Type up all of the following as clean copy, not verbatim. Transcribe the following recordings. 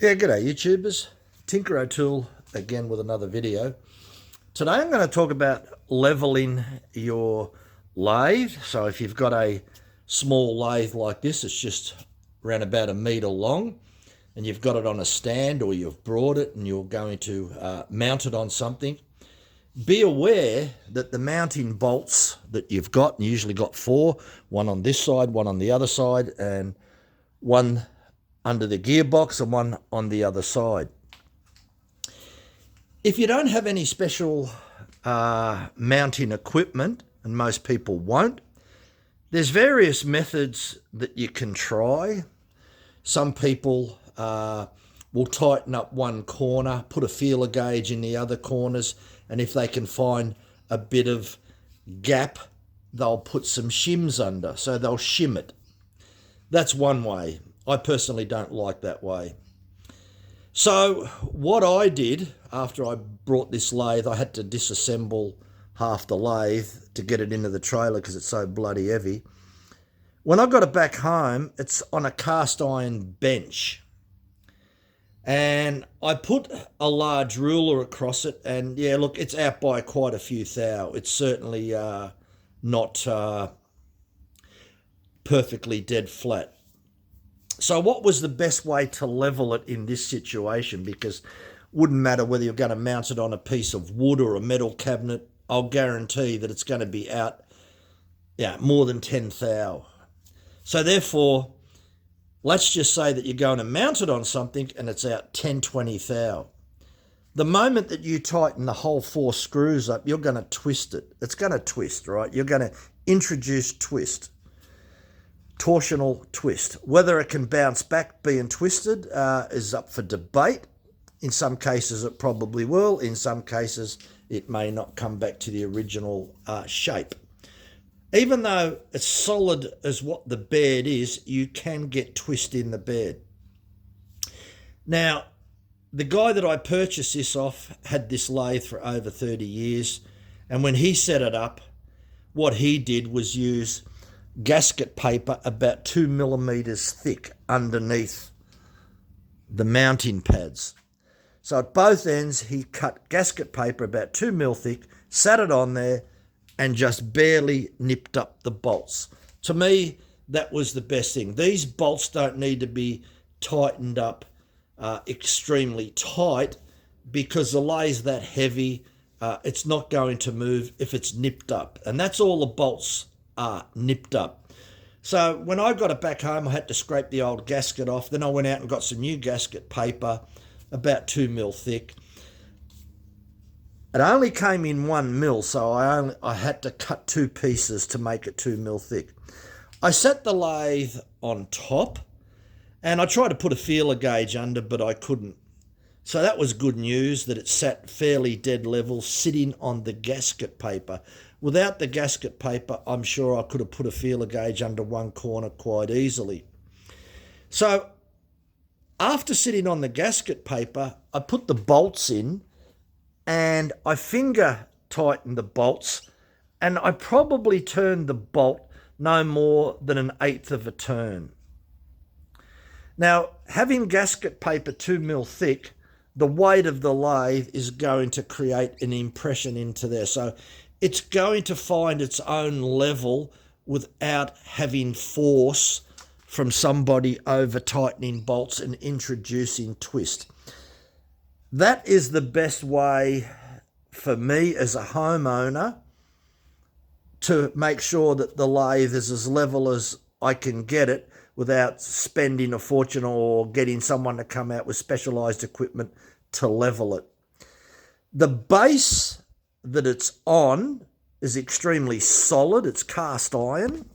Yeah, g'day YouTubers. Tinker O'Toole again with another video. Today I'm going to talk about leveling your lathe. So if you've got a small lathe like this, it's just around about 1 metre long, and you've got it on a stand or you've brought it and you're going to mount it on something, be aware that the mounting bolts that you've got, and you usually got 4, one on this side, one on the other side, and one under the gearbox and one on the other side. If you don't have any special mounting equipment, and most people won't, there's various methods that you can try. Some people will tighten up one corner, put a feeler gauge in the other corners, and if they can find a bit of gap, they'll put some shims under, so they'll shim it. That's one way. I personally don't like that way. So what I did after I brought this lathe, I had to disassemble half the lathe to get it into the trailer because it's so bloody heavy. When I got it back home, it's on a cast iron bench. And I put a large ruler across it, and yeah, look, it's out by quite a few thou. It's certainly not perfectly dead flat. So what was the best way to level it in this situation? Because it wouldn't matter whether you're going to mount it on a piece of wood or a metal cabinet, I'll guarantee that it's going to be out more than 10 thou. So therefore, let's just say that you're going to mount it on something and it's out 10, 20 thou. The moment that you tighten the whole 4 screws up, you're going to twist it. It's going to twist, right? You're going to introduce twist. Torsional twist. Whether it can bounce back being twisted is up for debate. In some cases it probably will. In some cases it may not come back to the original shape. Even though it's solid as what the bed is, you can get twist in the bed. Now, the guy that I purchased this off had this lathe for over 30 years, and when he set it up, what he did was use gasket paper about 2 millimeters thick underneath the mounting pads. So at both ends he cut gasket paper about 2 mil thick, sat it on there and just barely nipped up the bolts. To me, that was the best thing. These bolts don't need to be tightened up extremely tight, because the lathe's that heavy, it's not going to move if it's nipped up, and that's all the bolts are, nipped up. So when I got it back home, I had to scrape the old gasket off. Then I went out and got some new gasket paper about 2 mil thick. It only came in 1 mil, so I had to cut 2 pieces to make it 2 mil thick. I set the lathe on top and I tried to put a feeler gauge under, but I couldn't. So that was good news, that it sat fairly dead level, sitting on the gasket paper. Without the gasket paper, I'm sure I could have put a feeler gauge under one corner quite easily. So after sitting on the gasket paper, I put the bolts in and I finger tightened the bolts, and I probably turned the bolt no more than 1/8 of a turn. Now, having gasket paper 2 mil thick, the weight of the lathe is going to create an impression into there. So it's going to find its own level without having force from somebody over tightening bolts and introducing twist. That is the best way for me as a homeowner to make sure that the lathe is as level as I can get it without spending a fortune or getting someone to come out with specialised equipment to level it. The base that it's on is extremely solid. It's cast iron,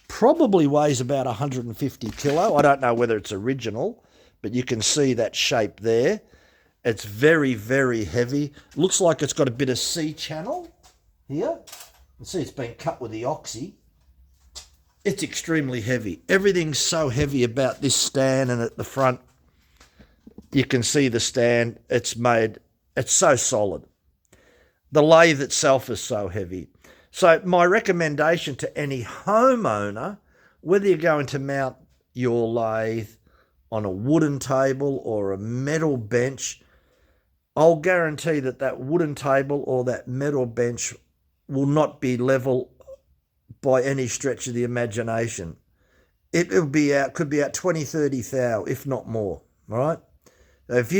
probably weighs about 150 kilo. I don't know whether it's original, but you can see that shape there. It's very, very heavy. Looks like it's got a bit of C-channel here. You can see it's been cut with the oxy. It's extremely heavy. Everything's so heavy about this stand, and at the front you can see the stand. It's so solid. The lathe itself is so heavy. So my recommendation to any homeowner, whether you're going to mount your lathe on a wooden table or a metal bench, I'll guarantee that that wooden table or that metal bench will not be level by any stretch of the imagination. It'll be out, could be out 20, 30 thou, if not more, all right? So if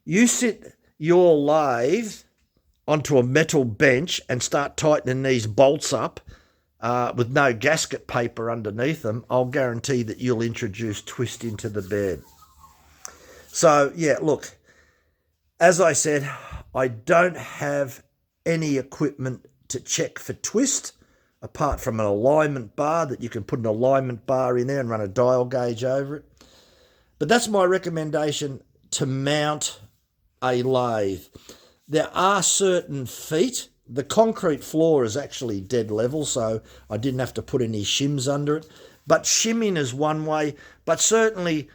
you sit your lathe onto a metal bench and start tightening these bolts up with no gasket paper underneath them, I'll guarantee that you'll introduce twist into the bed. So, yeah, look, as I said, I don't have any equipment to check for twist, apart from an alignment bar that you can put an alignment bar in there and run a dial gauge over it. But that's my recommendation to mount a lathe. There are certain feet. The concrete floor is actually dead level, so I didn't have to put any shims under it. But shimming is one way, but certainly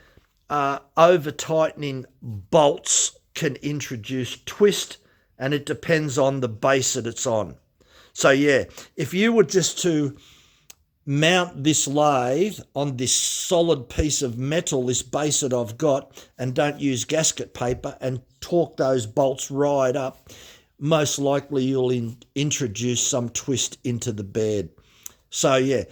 over-tightening bolts can introduce twist, and it depends on the base that it's on. So yeah, if you were just to mount this lathe on this solid piece of metal, this base that I've got, and don't use gasket paper and torque those bolts right up, most likely you'll introduce some twist into the bed. So yeah,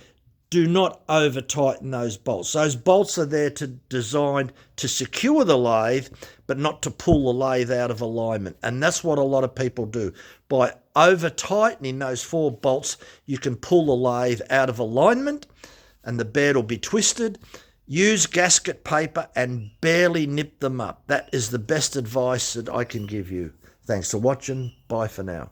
do not over tighten those bolts. Those bolts are there designed to secure the lathe, but not to pull the lathe out of alignment. And that's what a lot of people do. By over tightening those 4 bolts, you can pull the lathe out of alignment and the bed will be twisted. Use gasket paper and barely nip them up. That is the best advice that I can give you. Thanks for watching. Bye for now.